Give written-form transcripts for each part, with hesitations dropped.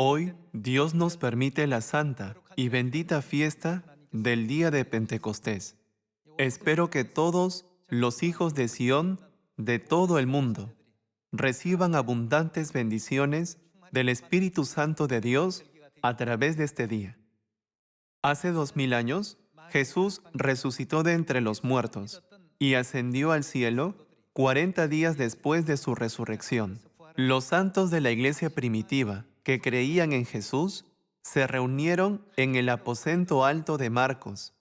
Hoy Dios nos permite la santa y bendita fiesta del día de Pentecostés. Espero que todos los hijos de Sión de todo el mundo reciban abundantes bendiciones del Espíritu Santo de Dios a través de este día. Hace 2000 años, Jesús resucitó de entre los muertos y ascendió al cielo 40 días después de su resurrección. Los santos de la iglesia primitiva que creían en Jesús se reunieron en el aposento alto de Marcos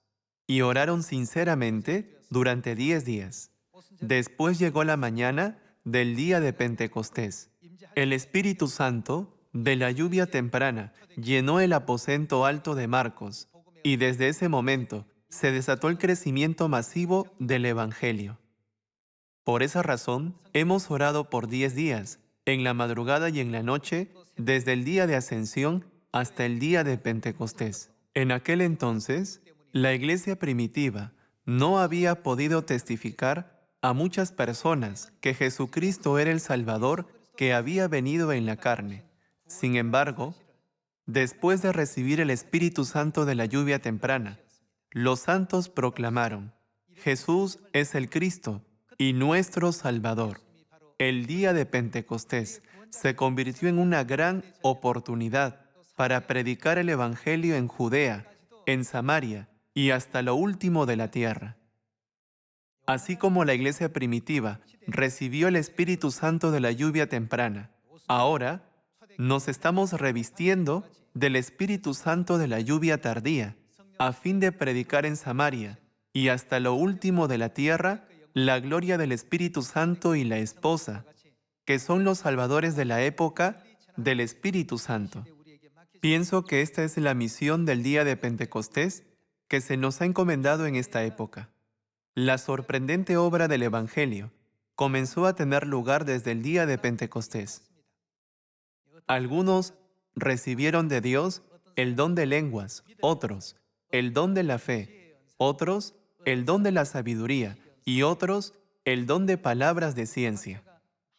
y oraron sinceramente durante 10 días. Después llegó la mañana del día de Pentecostés. El Espíritu Santo, de la lluvia temprana, llenó el aposento alto de Marcos, y desde ese momento se desató el crecimiento masivo del Evangelio. Por esa razón, hemos orado por 10 días, en la madrugada y en la noche, desde el día de Ascensión hasta el día de Pentecostés. En aquel entonces, la iglesia primitiva no había podido testificar a muchas personas que Jesucristo era el Salvador que había venido en la carne. Sin embargo, después de recibir el Espíritu Santo de la lluvia temprana, los santos proclamaron: Jesús es el Cristo y nuestro Salvador. El día de Pentecostés se convirtió en una gran oportunidad para predicar el Evangelio en Judea, en Samaria y hasta lo último de la tierra. Así como la iglesia primitiva recibió el Espíritu Santo de la lluvia temprana, ahora nos estamos revistiendo del Espíritu Santo de la lluvia tardía, a fin de predicar en Samaria y hasta lo último de la tierra la gloria del Espíritu Santo y la esposa, que son los salvadores de la época del Espíritu Santo. Pienso que esta es la misión del día de Pentecostés que se nos ha encomendado en esta época. La sorprendente obra del Evangelio comenzó a tener lugar desde el día de Pentecostés. Algunos recibieron de Dios el don de lenguas, otros el don de la fe, otros el don de la sabiduría y otros el don de palabras de ciencia.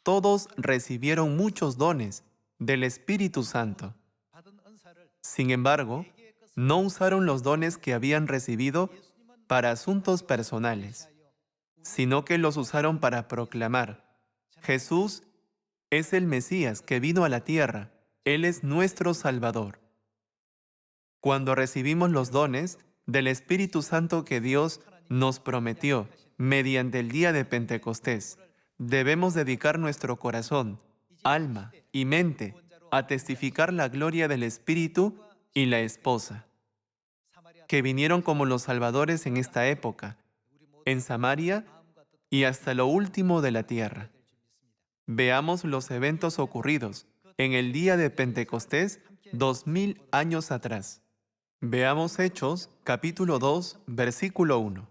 Todos recibieron muchos dones del Espíritu Santo. Sin embargo, no usaron los dones que habían recibido para asuntos personales, sino que los usaron para proclamar: Jesús es el Mesías que vino a la tierra, Él es nuestro Salvador. Cuando recibimos los dones del Espíritu Santo que Dios nos prometió mediante el día de Pentecostés, debemos dedicar nuestro corazón, alma y mente a testificar la gloria del Espíritu y la esposa, que vinieron como los salvadores en esta época, en Samaria y hasta lo último de la tierra. Veamos los eventos ocurridos en el día de Pentecostés 2000 años atrás. Veamos Hechos, capítulo 2, versículo 1.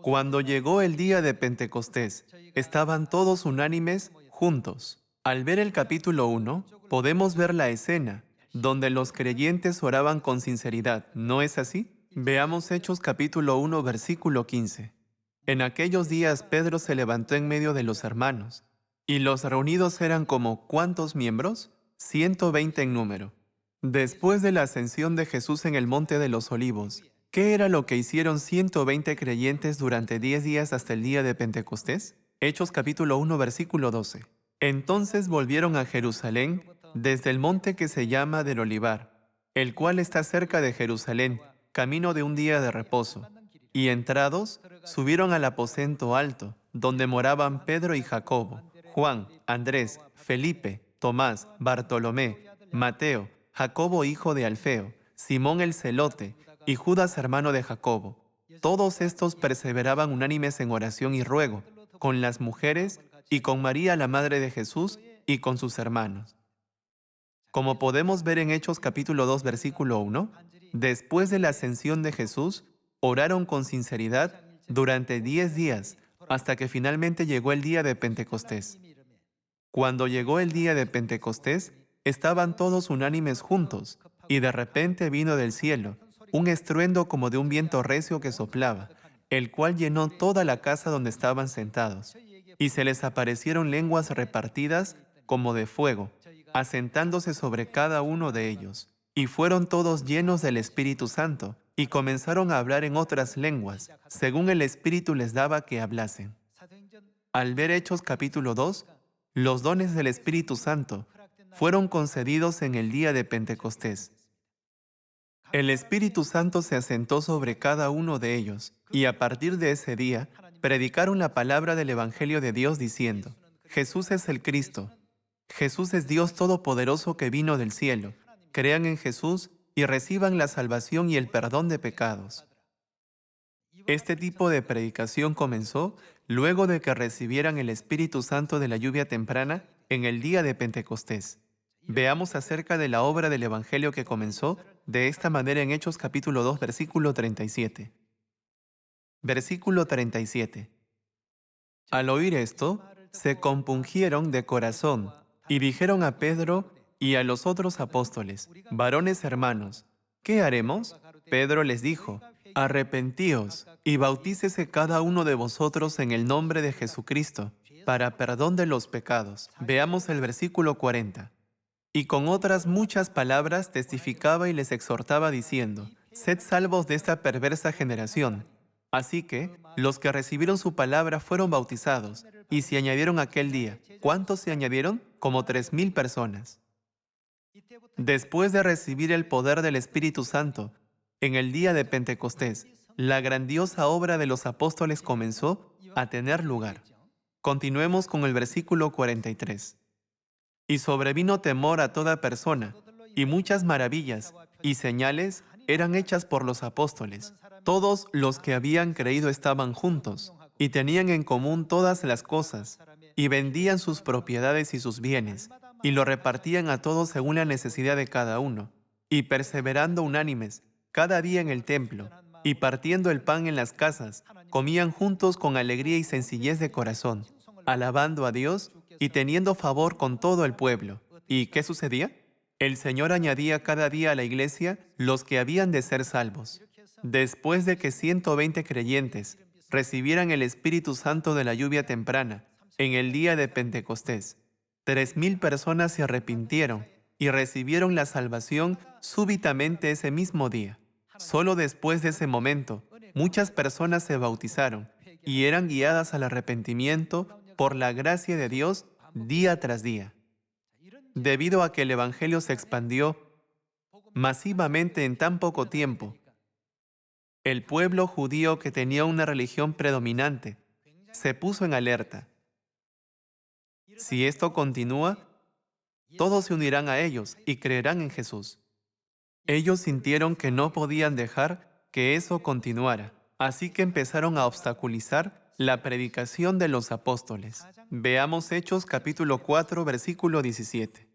Cuando llegó el día de Pentecostés, estaban todos unánimes juntos. Al ver el capítulo 1, podemos ver la escena donde los creyentes oraban con sinceridad, ¿no es así? Veamos Hechos capítulo 1, versículo 15. En aquellos días Pedro se levantó en medio de los hermanos, y los reunidos eran como ¿cuántos miembros? 120 en número. Después de la ascensión de Jesús en el Monte de los Olivos, ¿qué era lo que hicieron 120 creyentes durante 10 días hasta el día de Pentecostés? Hechos capítulo 1, versículo 12. Entonces volvieron a Jerusalén desde el monte que se llama del Olivar, el cual está cerca de Jerusalén, camino de un día de reposo. Y entrados, subieron al aposento alto, donde moraban Pedro y Jacobo, Juan, Andrés, Felipe, Tomás, Bartolomé, Mateo, Jacobo hijo de Alfeo, Simón el celote y Judas hermano de Jacobo. Todos estos perseveraban unánimes en oración y ruego, con las mujeres y con María la madre de Jesús y con sus hermanos. Como podemos ver en Hechos capítulo 2 versículo 1, después de la ascensión de Jesús, oraron con sinceridad durante 10 días, hasta que finalmente llegó el día de Pentecostés. Cuando llegó el día de Pentecostés, estaban todos unánimes juntos, y de repente vino del cielo un estruendo como de un viento recio que soplaba, el cual llenó toda la casa donde estaban sentados, y se les aparecieron lenguas repartidas como de fuego, asentándose sobre cada uno de ellos. Y fueron todos llenos del Espíritu Santo, y comenzaron a hablar en otras lenguas, según el Espíritu les daba que hablasen. Al ver Hechos capítulo 2, los dones del Espíritu Santo fueron concedidos en el día de Pentecostés. El Espíritu Santo se asentó sobre cada uno de ellos, y a partir de ese día, predicaron la palabra del Evangelio de Dios diciendo: Jesús es el Cristo. Jesús es Dios Todopoderoso que vino del cielo. Crean en Jesús y reciban la salvación y el perdón de pecados. Este tipo de predicación comenzó luego de que recibieran el Espíritu Santo de la lluvia temprana en el día de Pentecostés. Veamos acerca de la obra del Evangelio que comenzó de esta manera en Hechos capítulo 2, versículo 37. Versículo 37. Al oír esto, se compungieron de corazón y dijeron a Pedro y a los otros apóstoles: varones hermanos, ¿qué haremos? Pedro les dijo: arrepentíos y bautícese cada uno de vosotros en el nombre de Jesucristo para perdón de los pecados. Veamos el versículo 40. Y con otras muchas palabras testificaba y les exhortaba diciendo: sed salvos de esta perversa generación. Así que los que recibieron su palabra fueron bautizados, y se añadieron aquel día. ¿Cuántos se añadieron? Como 3,000 personas. Después de recibir el poder del Espíritu Santo, en el día de Pentecostés, la grandiosa obra de los apóstoles comenzó a tener lugar. Continuemos con el versículo 43. Y sobrevino temor a toda persona, y muchas maravillas y señales eran hechas por los apóstoles. Todos los que habían creído estaban juntos, y tenían en común todas las cosas, y vendían sus propiedades y sus bienes, y lo repartían a todos según la necesidad de cada uno. Y perseverando unánimes, cada día en el templo, y partiendo el pan en las casas, comían juntos con alegría y sencillez de corazón, alabando a Dios y teniendo favor con todo el pueblo. ¿Y qué sucedía? El Señor añadía cada día a la iglesia los que habían de ser salvos. Después de que 120 creyentes recibieran el Espíritu Santo de la lluvia temprana en el día de Pentecostés, 3,000 personas se arrepintieron y recibieron la salvación súbitamente ese mismo día. Solo después de ese momento, muchas personas se bautizaron y eran guiadas al arrepentimiento por la gracia de Dios día tras día. Debido a que el Evangelio se expandió masivamente en tan poco tiempo, el pueblo judío, que tenía una religión predominante, se puso en alerta. Si esto continúa, todos se unirán a ellos y creerán en Jesús. Ellos sintieron que no podían dejar que eso continuara, así que empezaron a obstaculizar la predicación de los apóstoles. Veamos Hechos capítulo 4, versículo 17.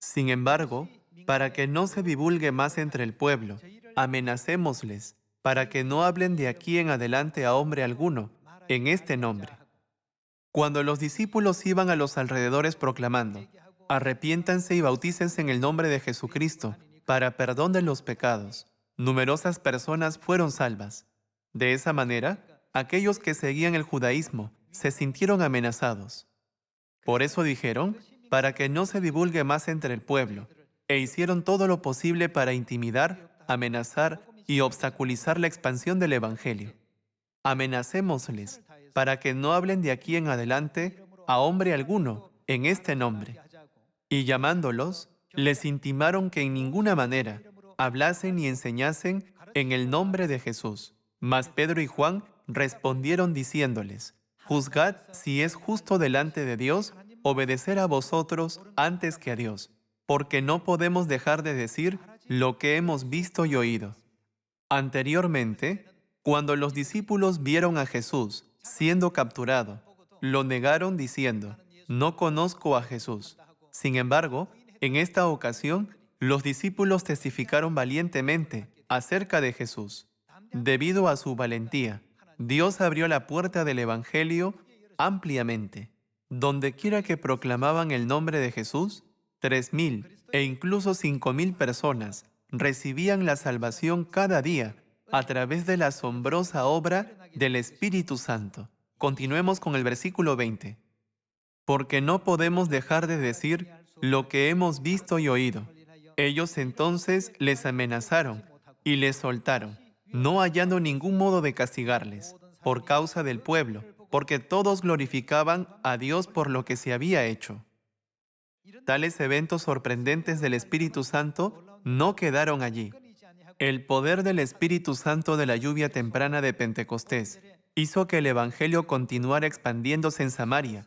Sin embargo, para que no se divulgue más entre el pueblo, amenacémosles, para que no hablen de aquí en adelante a hombre alguno en este nombre. Cuando los discípulos iban a los alrededores proclamando: arrepiéntanse y bautícense en el nombre de Jesucristo para perdón de los pecados, numerosas personas fueron salvas. De esa manera, aquellos que seguían el judaísmo se sintieron amenazados. Por eso dijeron: para que no se divulgue más entre el pueblo, e hicieron todo lo posible para intimidar, amenazar y obstaculizar la expansión del Evangelio. Amenacémosles para que no hablen de aquí en adelante a hombre alguno en este nombre. Y llamándolos, les intimaron que en ninguna manera hablasen ni enseñasen en el nombre de Jesús. Mas Pedro y Juan respondieron diciéndoles: juzgad si es justo delante de Dios obedecer a vosotros antes que a Dios, porque no podemos dejar de decir lo que hemos visto y oído. Anteriormente, cuando los discípulos vieron a Jesús siendo capturado, lo negaron diciendo: no conozco a Jesús. Sin embargo, en esta ocasión, los discípulos testificaron valientemente acerca de Jesús. Debido a su valentía, Dios abrió la puerta del Evangelio ampliamente. Donde quiera que proclamaban el nombre de Jesús, 3,000 e incluso 5,000 personas recibían la salvación cada día a través de la asombrosa obra del Espíritu Santo. Continuemos con el versículo 20. porque no podemos dejar de decir lo que hemos visto y oído. Ellos entonces les amenazaron y les soltaron, no hallando ningún modo de castigarles, por causa del pueblo, porque todos glorificaban a Dios por lo que se había hecho. Tales eventos sorprendentes del Espíritu Santo no quedaron allí. El poder del Espíritu Santo de la lluvia temprana de Pentecostés hizo que el Evangelio continuara expandiéndose en Samaria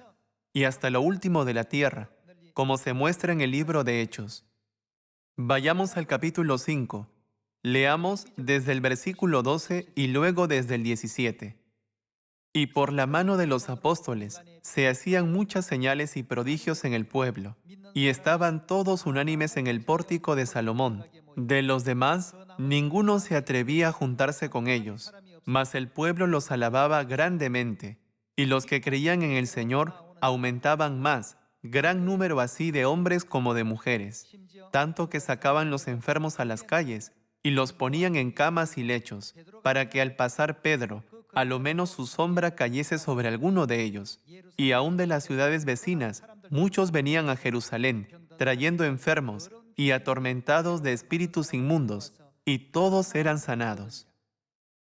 y hasta lo último de la tierra, como se muestra en el libro de Hechos. Vayamos al capítulo 5. Leamos desde el versículo 12 y luego desde el 17. Y por la mano de los apóstoles se hacían muchas señales y prodigios en el pueblo, y estaban todos unánimes en el pórtico de Salomón. De los demás, ninguno se atrevía a juntarse con ellos, mas el pueblo los alababa grandemente, y los que creían en el Señor aumentaban más, gran número así de hombres como de mujeres, tanto que sacaban los enfermos a las calles y los ponían en camas y lechos, para que al pasar Pedro, a lo menos su sombra cayese sobre alguno de ellos. Y aun de las ciudades vecinas, muchos venían a Jerusalén, trayendo enfermos y atormentados de espíritus inmundos, y todos eran sanados.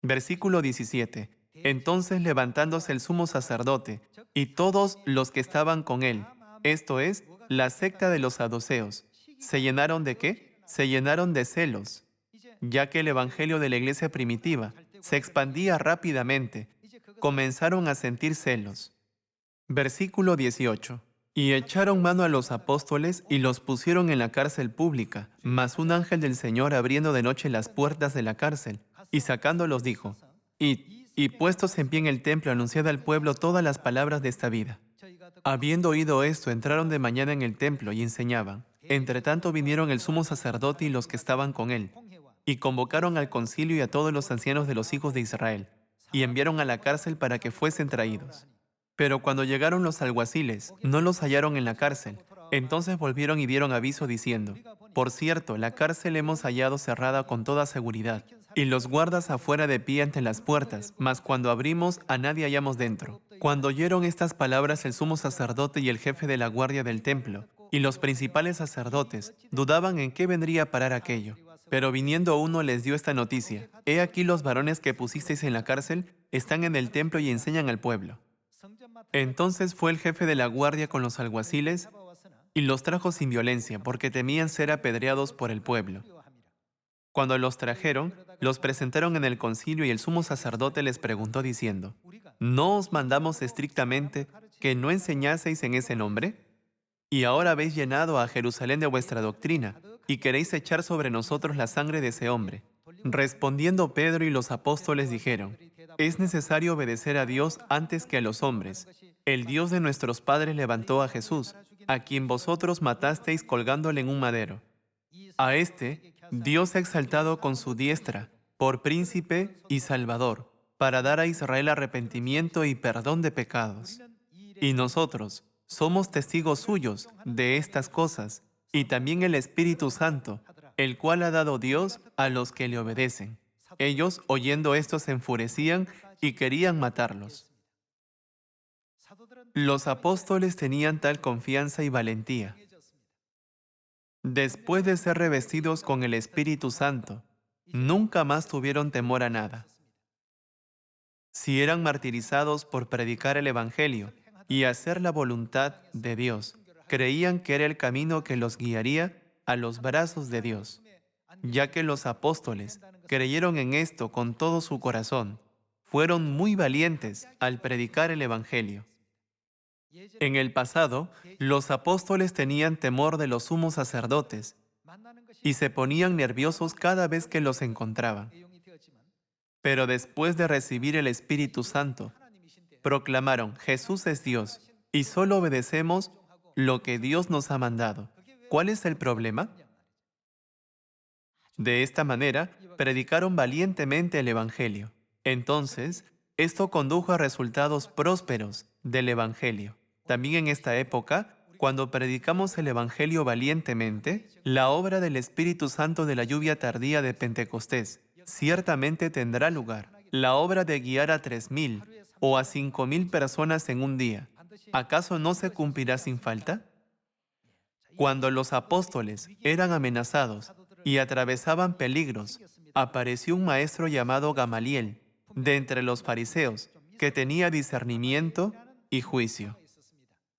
Versículo 17. Entonces levantándose el sumo sacerdote, y todos los que estaban con él, esto es, la secta de los saduceos, ¿se llenaron de qué? Se llenaron de celos, ya que el evangelio de la iglesia primitiva se expandía rápidamente. Comenzaron a sentir celos. Versículo 18. Y echaron mano a los apóstoles y los pusieron en la cárcel pública. Mas un ángel del Señor, abriendo de noche las puertas de la cárcel y sacándolos, dijo: Id, y puestos en pie en el templo, anunciad al pueblo todas las palabras de esta vida. Habiendo oído esto, entraron de mañana en el templo y enseñaban. Entretanto vinieron el sumo sacerdote y los que estaban con él, y convocaron al concilio y a todos los ancianos de los hijos de Israel, y enviaron a la cárcel para que fuesen traídos. Pero cuando llegaron los alguaciles, no los hallaron en la cárcel. Entonces volvieron y dieron aviso diciendo: Por cierto, la cárcel hemos hallado cerrada con toda seguridad, y los guardas afuera de pie ante las puertas, mas cuando abrimos a nadie hallamos dentro. Cuando oyeron estas palabras el sumo sacerdote y el jefe de la guardia del templo, y los principales sacerdotes, dudaban en qué vendría a parar aquello. Pero viniendo uno les dio esta noticia: He aquí los varones que pusisteis en la cárcel están en el templo y enseñan al pueblo. Entonces fue el jefe de la guardia con los alguaciles y los trajo sin violencia, porque temían ser apedreados por el pueblo. Cuando los trajeron, los presentaron en el concilio y el sumo sacerdote les preguntó diciendo: ¿No os mandamos estrictamente que no enseñaseis en ese nombre? Y ahora habéis llenado a Jerusalén de vuestra doctrina, y queréis echar sobre nosotros la sangre de ese hombre. Respondiendo Pedro y los apóstoles dijeron: Es necesario obedecer a Dios antes que a los hombres. El Dios de nuestros padres levantó a Jesús, a quien vosotros matasteis colgándole en un madero. A este, Dios ha exaltado con su diestra, por príncipe y salvador, para dar a Israel arrepentimiento y perdón de pecados. Y nosotros somos testigos suyos de estas cosas, y también el Espíritu Santo, el cual ha dado Dios a los que le obedecen. Ellos, oyendo esto, se enfurecían y querían matarlos. Los apóstoles tenían tal confianza y valentía. Después de ser revestidos con el Espíritu Santo, nunca más tuvieron temor a nada. Si eran martirizados por predicar el Evangelio y hacer la voluntad de Dios, creían que era el camino que los guiaría a los brazos de Dios, ya que los apóstoles creyeron en esto con todo su corazón. Fueron muy valientes al predicar el Evangelio. En el pasado, los apóstoles tenían temor de los sumos sacerdotes y se ponían nerviosos cada vez que los encontraban. Pero después de recibir el Espíritu Santo, proclamaron: Jesús es Dios, y solo obedecemos lo que Dios nos ha mandado. ¿Cuál es el problema? De esta manera, predicaron valientemente el Evangelio. Entonces, esto condujo a resultados prósperos del Evangelio. También en esta época, cuando predicamos el Evangelio valientemente, la obra del Espíritu Santo de la lluvia tardía de Pentecostés ciertamente tendrá lugar. La obra de guiar a 3,000 o a 5,000 personas en un día ¿Acaso no se cumplirá sin falta? Cuando los apóstoles eran amenazados y atravesaban peligros, apareció un maestro llamado Gamaliel, de entre los fariseos, que tenía discernimiento y juicio.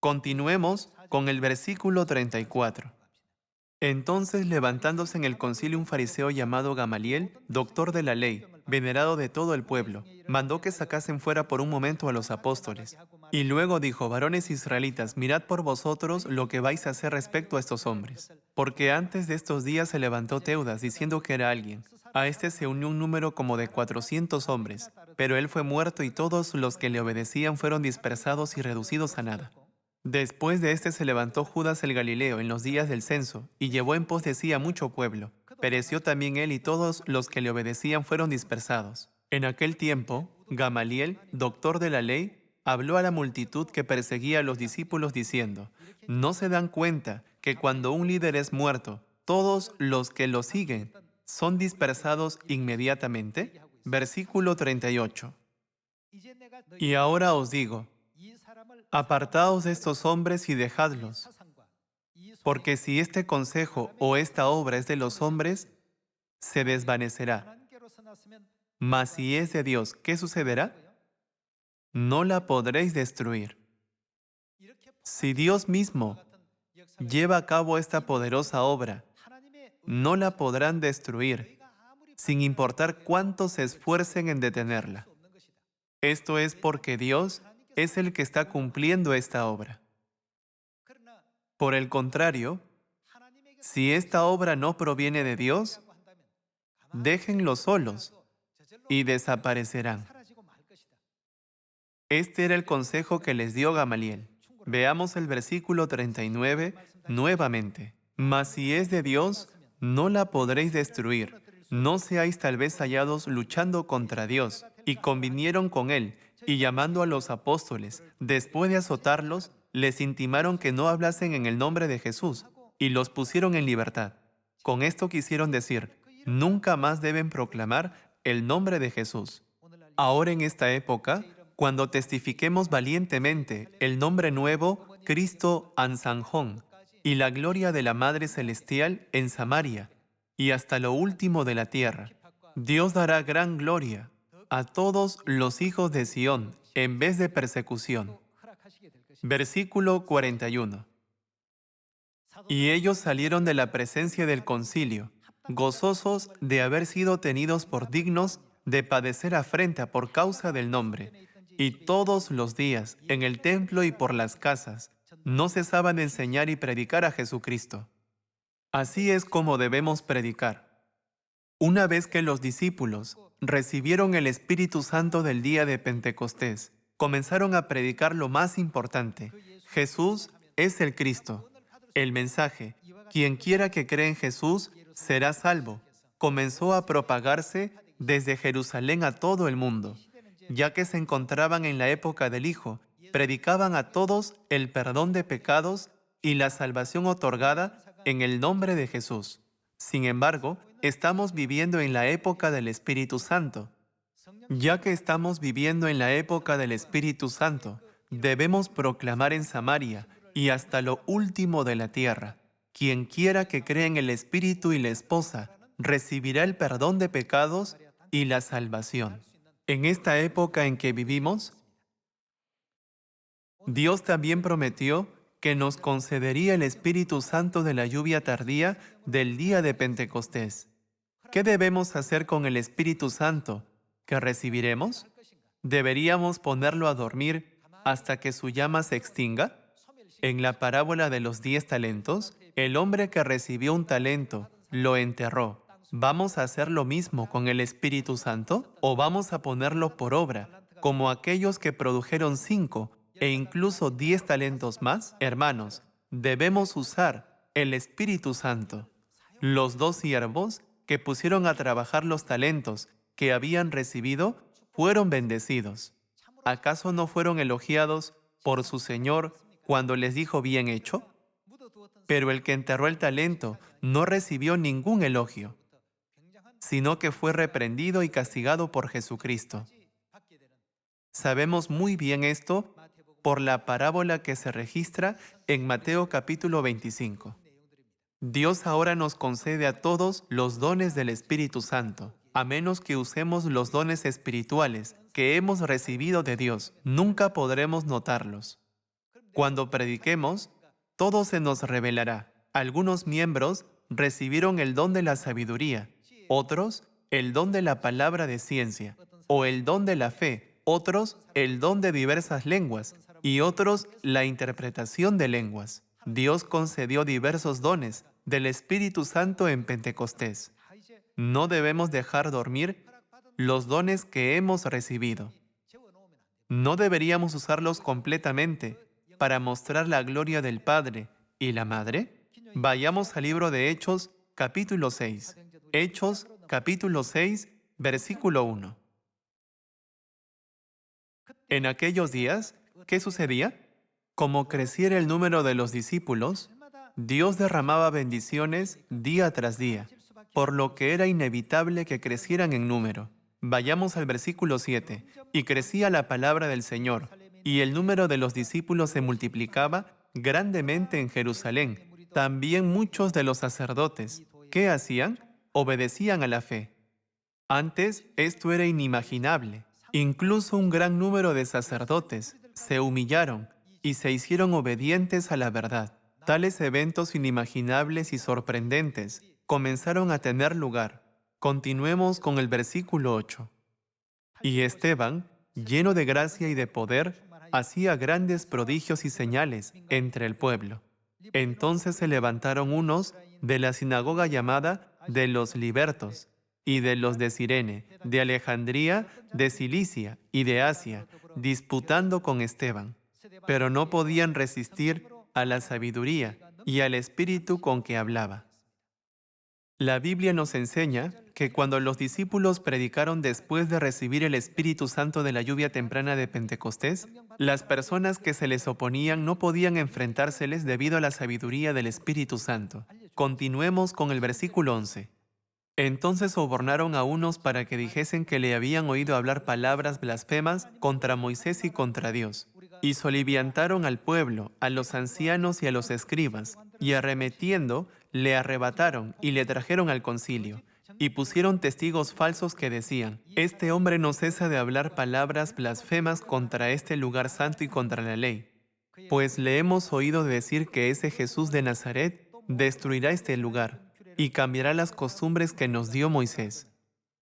Continuemos con el versículo 34. Entonces, levantándose en el concilio un fariseo llamado Gamaliel, doctor de la ley, venerado de todo el pueblo, mandó que sacasen fuera por un momento a los apóstoles. Y luego dijo: varones israelitas, mirad por vosotros lo que vais a hacer respecto a estos hombres. Porque antes de estos días se levantó Teudas, diciendo que era alguien. A este se unió un número como de 400 hombres, pero él fue muerto y todos los que le obedecían fueron dispersados y reducidos a nada. Después de este se levantó Judas el Galileo en los días del censo, y llevó en pos de sí a mucho pueblo. Pereció también él y todos los que le obedecían fueron dispersados. En aquel tiempo, Gamaliel, doctor de la ley, habló a la multitud que perseguía a los discípulos diciendo: ¿no se dan cuenta que cuando un líder es muerto, todos los que lo siguen son dispersados inmediatamente? Versículo 38. Y ahora os digo: apartaos de estos hombres y dejadlos, porque si este consejo o esta obra es de los hombres, se desvanecerá. Mas si es de Dios, ¿qué sucederá? No la podréis destruir. Si Dios mismo lleva a cabo esta poderosa obra, no la podrán destruir, sin importar cuánto se esfuercen en detenerla. Esto es porque Dios es el que está cumpliendo esta obra. Por el contrario, si esta obra no proviene de Dios, déjenlos solos y desaparecerán. Este era el consejo que les dio Gamaliel. Veamos el versículo 39 nuevamente. Mas si es de Dios, no la podréis destruir. No seáis tal vez hallados luchando contra Dios. Y convinieron con él, y llamando a los apóstoles, después de azotarlos, les intimaron que no hablasen en el nombre de Jesús, y los pusieron en libertad. Con esto quisieron decir: nunca más deben proclamar el nombre de Jesús. Ahora en esta época, cuando testifiquemos valientemente el nombre nuevo, Cristo Ansanjón, y la gloria de la Madre Celestial en Samaria, y hasta lo último de la tierra, Dios dará gran gloria a todos los hijos de Sión en vez de persecución. Versículo 41. Y ellos salieron de la presencia del concilio, gozosos de haber sido tenidos por dignos de padecer afrenta por causa del nombre. Y todos los días, en el templo y por las casas, no cesaban de enseñar y predicar a Jesucristo. Así es como debemos predicar. Una vez que los discípulos recibieron el Espíritu Santo del día de Pentecostés, comenzaron a predicar lo más importante: Jesús es el Cristo. El mensaje, quien quiera que cree en Jesús, será salvo, comenzó a propagarse desde Jerusalén a todo el mundo. Ya que se encontraban en la época del Hijo, predicaban a todos el perdón de pecados y la salvación otorgada en el nombre de Jesús. Sin embargo, estamos viviendo en la época del Espíritu Santo. Ya que estamos viviendo en la época del Espíritu Santo, debemos proclamar en Samaria y hasta lo último de la tierra: quien quiera que crea en el Espíritu y la esposa, recibirá el perdón de pecados y la salvación. En esta época en que vivimos, Dios también prometió que nos concedería el Espíritu Santo de la lluvia tardía del día de Pentecostés. ¿Qué debemos hacer con el Espíritu Santo que recibiremos? ¿Deberíamos ponerlo a dormir hasta que su llama se extinga? En la parábola de los 10 talentos, el hombre que recibió un talento lo enterró. ¿Vamos a hacer lo mismo con el Espíritu Santo? ¿O vamos a ponerlo por obra, como aquellos que produjeron 5 e incluso 10 talentos más? Hermanos, debemos usar el Espíritu Santo. Los 2 siervos que pusieron a trabajar los talentos que habían recibido fueron bendecidos. ¿Acaso no fueron elogiados por su Señor cuando les dijo bien hecho? Pero el que enterró el talento no recibió ningún elogio, sino que fue reprendido y castigado por Jesucristo. Sabemos muy bien esto por la parábola que se registra en Mateo capítulo 25. Dios ahora nos concede a todos los dones del Espíritu Santo, a menos que usemos los dones espirituales que hemos recibido de Dios. Nunca podremos notarlos. Cuando prediquemos, todo se nos revelará. Algunos miembros recibieron el don de la sabiduría, otros el don de la palabra de ciencia, o el don de la fe, otros el don de diversas lenguas, y otros la interpretación de lenguas. Dios concedió diversos dones del Espíritu Santo en Pentecostés. No debemos dejar dormir los dones que hemos recibido. No deberíamos usarlos completamente para mostrar la gloria del Padre y la Madre. Vayamos al libro de Hechos, capítulo 6. Hechos, capítulo 6, versículo 1. En aquellos días, ¿qué sucedía? Como creciera el número de los discípulos, Dios derramaba bendiciones día tras día, por lo que era inevitable que crecieran en número. Vayamos al versículo 7. Y crecía la palabra del Señor, y el número de los discípulos se multiplicaba grandemente en Jerusalén. También muchos de los sacerdotes, ¿qué hacían? Obedecían a la fe. Antes esto era inimaginable. Incluso un gran número de sacerdotes se humillaron y se hicieron obedientes a la verdad. Tales eventos inimaginables y sorprendentes comenzaron a tener lugar. Continuemos con el versículo 8. Y Esteban, lleno de gracia y de poder, hacía grandes prodigios y señales entre el pueblo. Entonces se levantaron unos de la sinagoga llamada de los Libertos, y de los de Cirene, de Alejandría, de Cilicia y de Asia, disputando con Esteban. Pero no podían resistir a la sabiduría y al espíritu con que hablaba. La Biblia nos enseña que cuando los discípulos predicaron después de recibir el Espíritu Santo de la lluvia temprana de Pentecostés, las personas que se les oponían no podían enfrentárseles debido a la sabiduría del Espíritu Santo. Continuemos con el versículo 11. Entonces sobornaron a unos para que dijesen que le habían oído hablar palabras blasfemas contra Moisés y contra Dios. Y soliviantaron al pueblo, a los ancianos y a los escribas, y arremetiendo, le arrebataron y le trajeron al concilio. Y pusieron testigos falsos que decían: este hombre no cesa de hablar palabras blasfemas contra este lugar santo y contra la ley. Pues le hemos oído decir que ese Jesús de Nazaret destruirá este lugar y cambiará las costumbres que nos dio Moisés.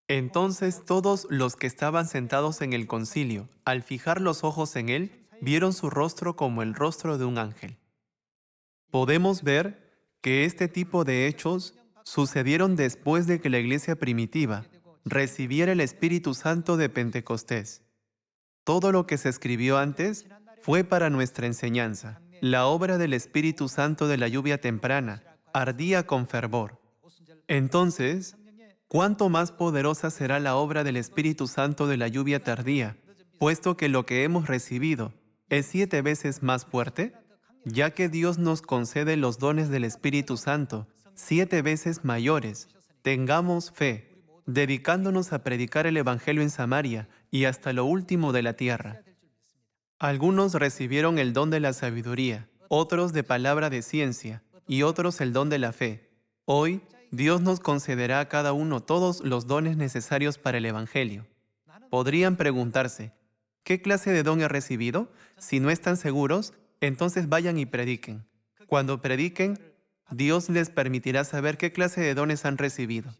Entonces todos los que estaban sentados en el concilio, al fijar los ojos en él, vieron su rostro como el rostro de un ángel. Podemos ver que este tipo de hechos sucedieron después de que la iglesia primitiva recibiera el Espíritu Santo de Pentecostés. Todo lo que se escribió antes fue para nuestra enseñanza. La obra del Espíritu Santo de la lluvia temprana ardía con fervor. Entonces, ¿cuánto más poderosa será la obra del Espíritu Santo de la lluvia tardía, puesto que lo que hemos recibido es 7 veces más fuerte? Ya que Dios nos concede los dones del Espíritu Santo 7 veces mayores, tengamos fe, dedicándonos a predicar el Evangelio en Samaria y hasta lo último de la tierra. Algunos recibieron el don de la sabiduría, otros de palabra de ciencia y otros el don de la fe. Hoy, Dios nos concederá a cada uno todos los dones necesarios para el Evangelio. Podrían preguntarse: ¿qué clase de don he recibido? Si no están seguros, entonces vayan y prediquen. Cuando prediquen, Dios les permitirá saber qué clase de dones han recibido.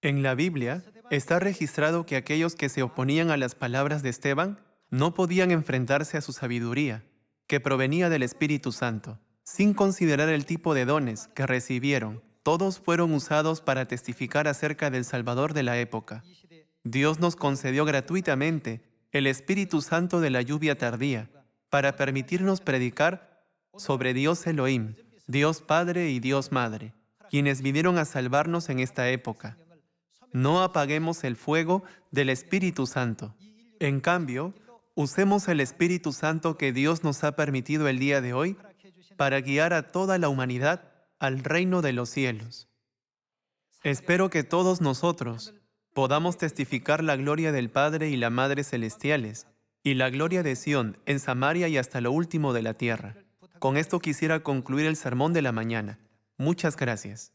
En la Biblia está registrado que aquellos que se oponían a las palabras de Esteban no podían enfrentarse a su sabiduría, que provenía del Espíritu Santo. Sin considerar el tipo de dones que recibieron, todos fueron usados para testificar acerca del Salvador de la época. Dios nos concedió gratuitamente el Espíritu Santo de la lluvia tardía para permitirnos predicar sobre Dios Elohim, Dios Padre y Dios Madre, quienes vinieron a salvarnos en esta época. No apaguemos el fuego del Espíritu Santo. En cambio, usemos el Espíritu Santo que Dios nos ha permitido el día de hoy para guiar a toda la humanidad al reino de los cielos. Espero que todos nosotros podamos testificar la gloria del Padre y la Madre celestiales y la gloria de Sión en Samaria y hasta lo último de la tierra. Con esto quisiera concluir el sermón de la mañana. Muchas gracias.